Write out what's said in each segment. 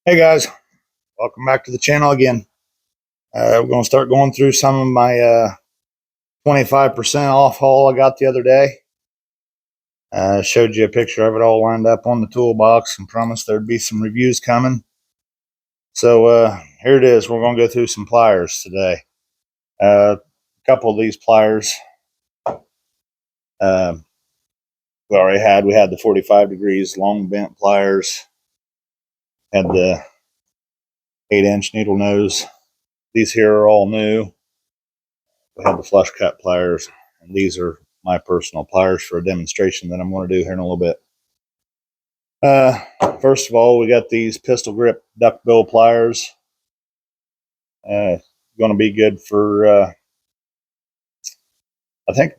Hey guys, welcome back to the channel again. We're going to start going through some of my 25% off haul I got the other day. Showed you a picture of it all lined up on the toolbox and promised there'd be some reviews coming. So here it is. We're going to go through some pliers today. A couple of these pliers uh, we already had. We had the 45 degrees long bent pliers, had the 8-inch needle nose. These here are all new. We have the flush cut pliers, and these are my personal pliers for a demonstration that I'm going to do here in a little bit. First of all, we got these pistol grip duckbill pliers. Going to be good for, I think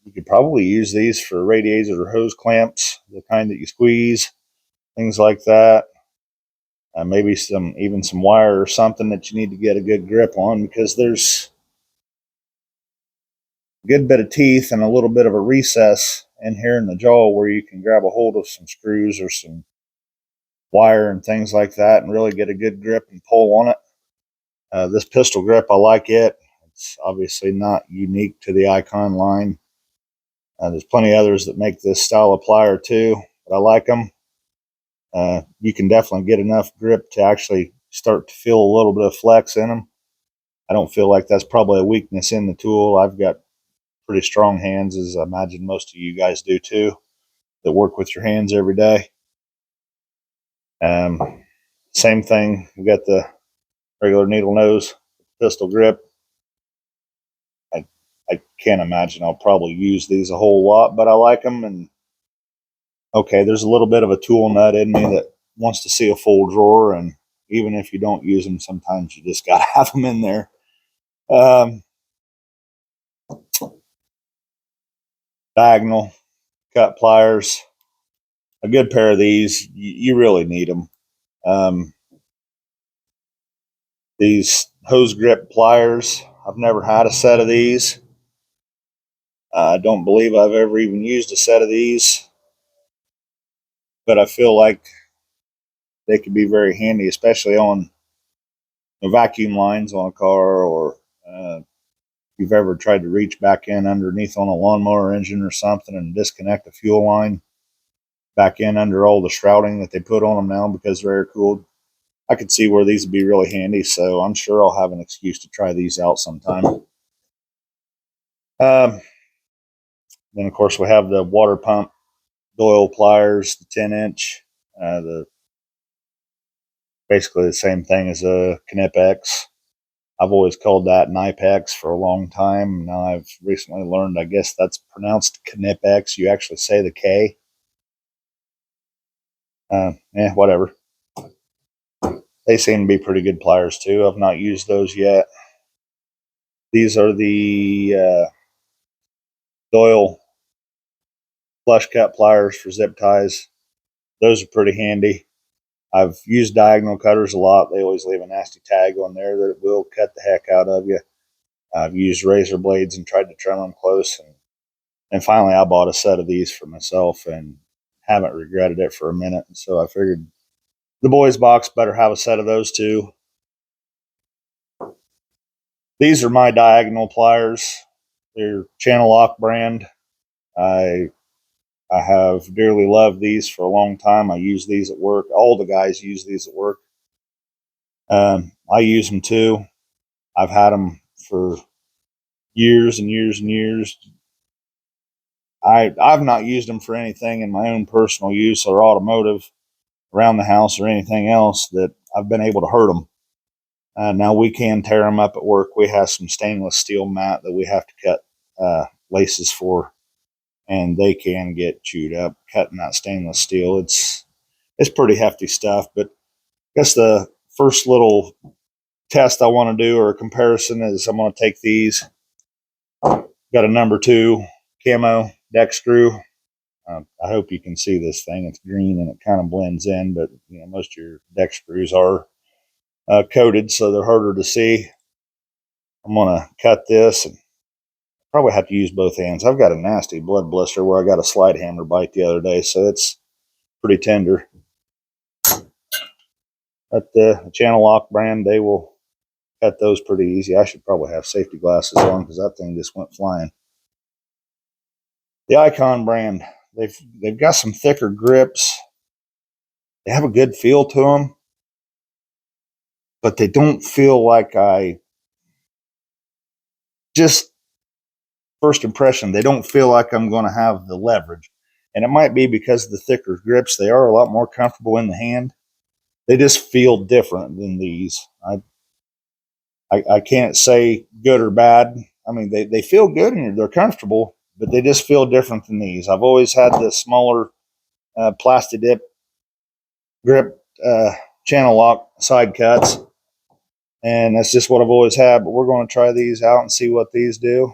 you could probably use these for radiator or hose clamps, the kind that you squeeze, things like that. Maybe even some wire or something that you need to get a good grip on, because there's a good bit of teeth and a little bit of a recess in here in the jaw where you can grab a hold of some screws or some wire and things like that and really get a good grip and pull on it. This pistol grip, I like it. It's obviously not unique to the ICON line. There's plenty of others that make this style of plier too, but I like them. You can definitely get enough grip to actually start to feel a little bit of flex in them. I don't feel like that's probably a weakness in the tool. I've got pretty strong hands, as I imagine most of you guys do too, that work with your hands every day. Same thing, we got the regular needle nose pistol grip. I can't imagine I'll probably use these a whole lot, but I like them. And okay, there's a little bit of a tool nut in me that wants to see a full drawer, and even if you don't use them, sometimes you just got to have them in there. Diagonal cut pliers, a good pair of these, you really need them. These hose grip pliers, I've never had a set of these. I don't believe I've ever even used a set of these, but I feel like they could be very handy, especially on vacuum lines on a car, or if you've ever tried to reach back in underneath on a lawnmower engine or something and disconnect a fuel line back in under all the shrouding that they put on them now because they're air cooled. I could see where these would be really handy, so I'm sure I'll have an excuse to try these out sometime. Then, of course, we have the water pump Doyle pliers, the 10-inch, basically the same thing as a Knipex. I've always called that Knipex for a long time. Now I've recently learned, I guess that's pronounced Knipex. You actually say the K. Whatever. They seem to be pretty good pliers too. I've not used those yet. These are the Doyle flush cut pliers for zip ties. Those are pretty handy. I've used diagonal cutters a lot. They always leave a nasty tag on there that will cut the heck out of you. I've used razor blades and tried to trim them close. And finally, I bought a set of these for myself and haven't regretted it for a minute. So I figured the boys box better have a set of those too. These are my diagonal pliers. They're Channel Lock brand. I have dearly loved these for a long time. I use these at work. All the guys use these at work. I use them too. I've had them for years and years and years. I've not used them for anything in my own personal use or automotive around the house or anything else that I've been able to hurt them. Now we can tear them up at work. We have some stainless steel mat that we have to cut laces for, and they can get chewed up cutting that stainless steel. It's pretty hefty stuff. But I guess the first little test I want to do, or a comparison, is I'm going to take these. Got a number 2 camo deck screw. I hope you can see this thing. It's green and it kind of blends in, but most of your deck screws are coated, so they're harder to see. I'm going to cut this, and probably have to use both hands. I've got a nasty blood blister where I got a slide hammer bite the other day, so it's pretty tender. But the channel lock brand, they will cut those pretty easy. I should probably have safety glasses on because that thing just went flying. The ICON brand, they've got some thicker grips. They have a good feel to them, but they don't feel like just first impression, they don't feel like I'm going to have the leverage. And it might be because of the thicker grips. They are a lot more comfortable in the hand. They just feel different than these. I can't say good or bad. I mean, they feel good and they're comfortable, but they just feel different than these. I've always had the smaller plastic dip grip channel lock side cuts, and that's just what I've always had. But we're going to try these out and see what these do.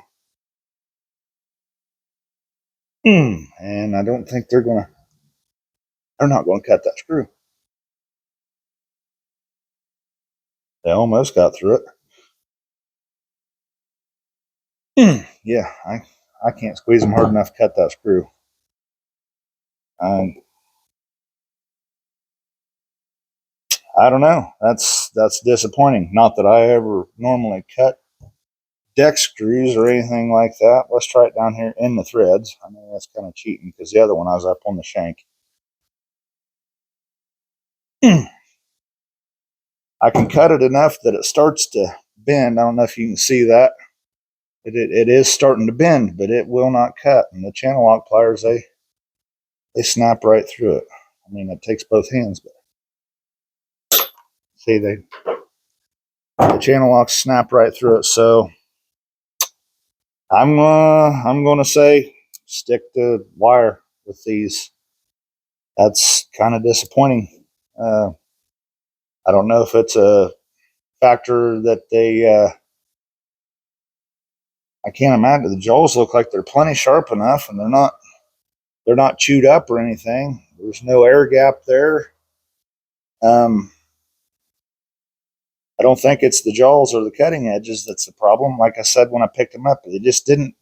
And I don't think they're not going to cut that screw. They almost got through it. Yeah, I can't squeeze them hard enough to cut that screw. I don't know. That's disappointing. Not that I ever normally cut deck screws or anything like that. Let's try it down here in the threads. I know that's kind of cheating because the other one I was up on the shank. I can cut it enough that it starts to bend. I don't know if you can see that. It is starting to bend, but it will not cut. And the channel lock pliers, they snap right through it. I mean, it takes both hands, but see, the channel locks snap right through it. So I'm gonna say stick to wire with these. That's kind of disappointing. I don't know if it's a factor that I can't imagine. The jaws look like they're plenty sharp enough, and they're not chewed up or anything. There's no air gap there. Um, I don't think it's the jaws or the cutting edges that's the problem. Like I said when I picked them up, it just didn't.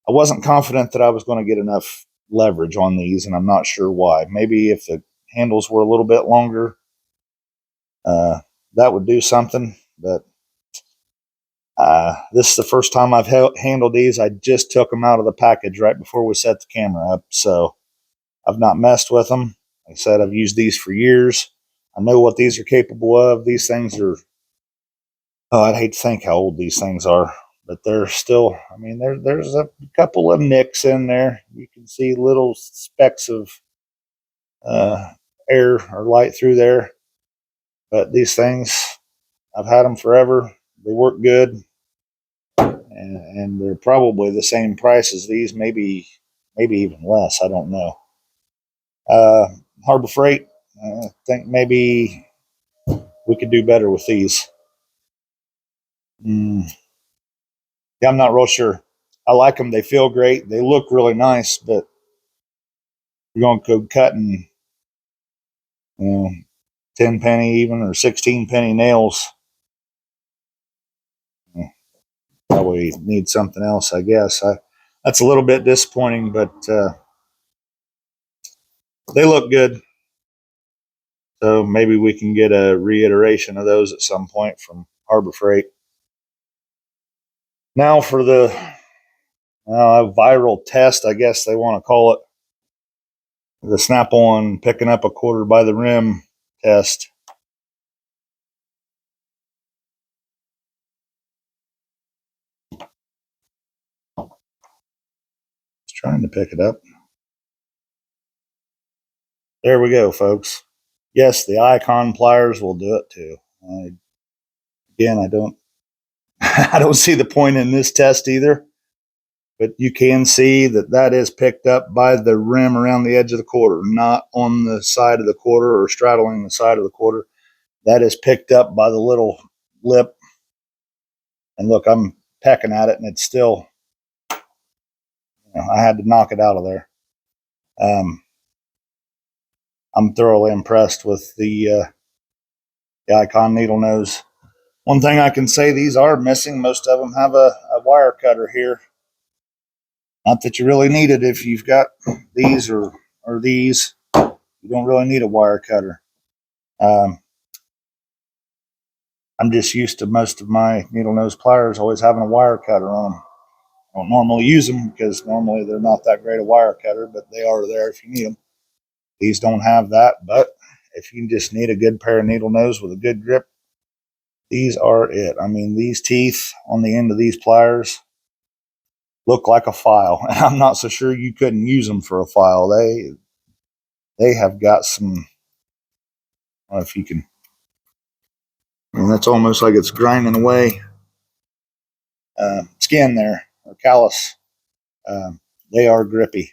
I wasn't confident that I was going to get enough leverage on these, and I'm not sure why. Maybe if the handles were a little bit longer, that would do something. But this is the first time I've handled these. I just took them out of the package right before we set the camera up, so I've not messed with them. Like I said, I've used these for years. I know what these are capable of. These things are, oh, I'd hate to think how old these things are, but they're still, I mean, there's a couple of nicks in there. You can see little specks of uh, air or light through there. But these things, I've had them forever. They work good, and they're probably the same price as these, maybe even less. I don't know. Uh, Harbor Freight, I think maybe we could do better with these. Mm, yeah, I'm not real sure. I like them. They feel great. They look really nice, but you're going to go cutting, you know, 10 penny even or 16 penny nails. Probably need something else, I guess. That's a little bit disappointing, but they look good. So maybe we can get a reiteration of those at some point from Harbor Freight. Now for the viral test, I guess they want to call it, the snap-on picking up a quarter by the rim test. Just trying to pick it up. There we go, folks. Yes, the ICON pliers will do it too. Again, I don't I don't see the point in this test either, but you can see that that is picked up by the rim around the edge of the quarter, not on the side of the quarter or straddling the side of the quarter. That is picked up by the little lip. And look, I'm pecking at it, and it's still, I had to knock it out of there. I'm thoroughly impressed with the ICON needle nose. One thing I can say, these are missing. Most of them have a wire cutter here. Not that you really need it if you've got these or these. You don't really need a wire cutter. Um, I'm just used to most of my needle nose pliers always having a wire cutter on them. I don't normally use them because normally they're not that great a wire cutter, but they are there if you need them. These don't have that, but if you just need a good pair of needle nose with a good grip, these are it. I mean, these teeth on the end of these pliers look like a file. I'm not so sure you couldn't use them for a file. They have got some. I don't know if you can. I mean, that's almost like it's grinding away skin there or callus. They are grippy.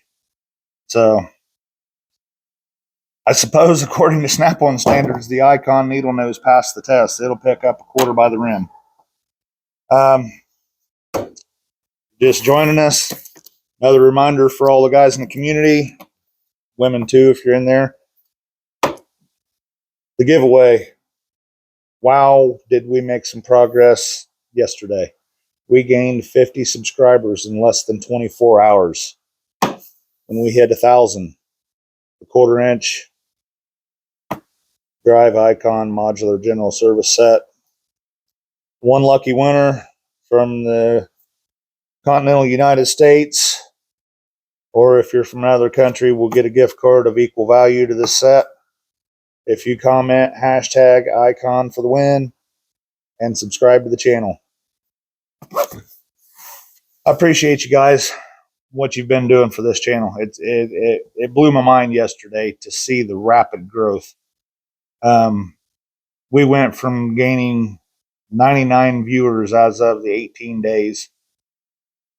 So I suppose, according to Snap-on standards, the ICON needle nose passed the test. It'll pick up a quarter by the rim. Just joining us. Another reminder for all the guys in the community, women too, if you're in there. The giveaway. Wow, did we make some progress yesterday? We gained 50 subscribers in less than 24 hours. When we hit 1,000, the 1/4 inch drive ICON modular general service set. One lucky winner from the continental United States, or if you're from another country, we'll get a gift card of equal value to this set. If you comment hashtag ICON for the win and subscribe to the channel. I appreciate you guys, what you've been doing for this channel. It blew my mind yesterday to see the rapid growth. We went from gaining 99 viewers as of the 18 days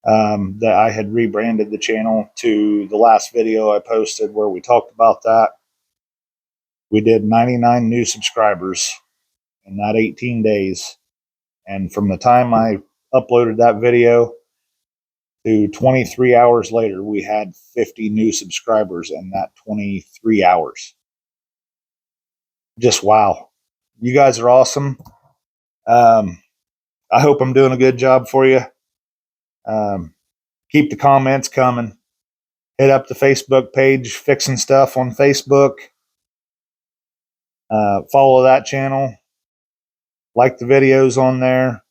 that I had rebranded the channel to the last video I posted where we talked about that. We did 99 new subscribers in that 18 days. And from the time I uploaded that video to 23 hours later, we had 50 new subscribers in that 23 hours. Just wow. You guys are awesome. I hope I'm doing a good job for you. Keep the comments coming. Hit up the Facebook page, Fixin Stuff on Facebook. Follow that channel. Like the videos on there.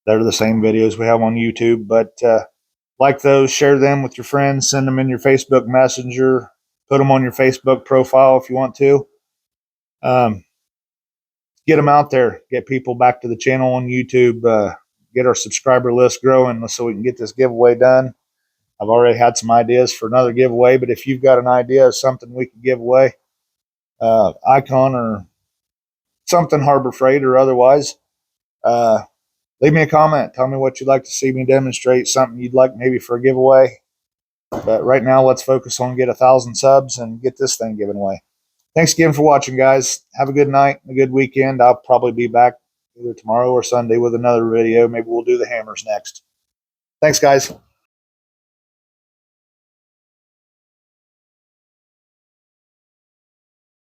They're the same videos we have on YouTube, but like those, share them with your friends, send them in your Facebook Messenger, put them on your Facebook profile if you want to. Get them out there, get people back to the channel on YouTube, get our subscriber list growing so we can get this giveaway done. I've already had some ideas for another giveaway, but if you've got an idea of something we could give away, ICON or something Harbor Freight or otherwise, leave me a comment. Tell me what you'd like to see me demonstrate, something you'd like maybe for a giveaway. But right now, let's focus on get 1,000 subs and get this thing given away. Thanks again for watching, guys. Have a good night, a good weekend. I'll probably be back either tomorrow or Sunday with another video. Maybe we'll do the hammers next. Thanks, guys.